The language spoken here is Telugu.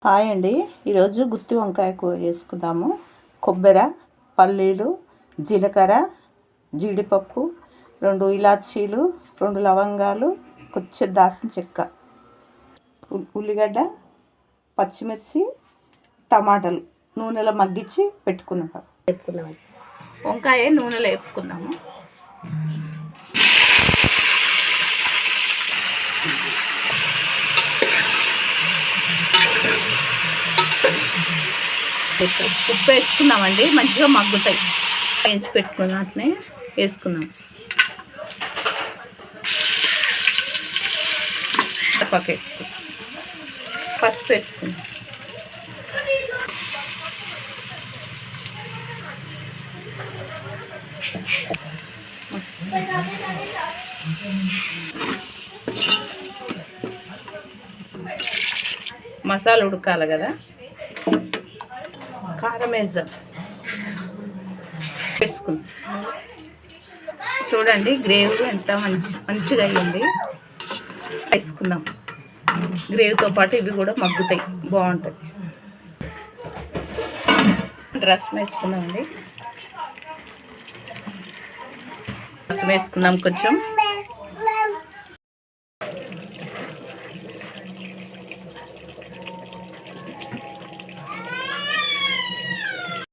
హాయ్ అండి. ఈరోజు గుత్తి వంకాయ కూర చేసుకుందాము. కొబ్బరి, పల్లీలు, జీలకర్ర, జీడిపప్పు, 2 ఇలాచీలు, 2 లవంగాలు, కొంచెం దాల్చిన చెక్క, ఉల్లిగడ్డ, పచ్చిమిర్చి, టమాటాలు నూనెలో మగ్గించి పెట్టుకున్నాం. వంకాయ నూనెలో వేపుకుందాము. ఉప్పు వేసుకున్నామండి, మంచిగా మగ్గుతాయి. వేయించి పెట్టుకున్న వాటిని వేసుకున్నాం. పక్క వేసుకున్నాం, పసుపు వేసుకున్నాం. మసాలా ఉడకాలి కదా, కారం వేద్దాం. వేసుకుందాం. చూడండి గ్రేవీ ఎంత మంచిగా అయ్యింది. వేసుకుందాం. గ్రేవీతో పాటు ఇవి కూడా మగ్గుతాయి, బాగుంటుంది. రసం వేసుకుందామండి. రసం వేసుకుందాం కొంచెం.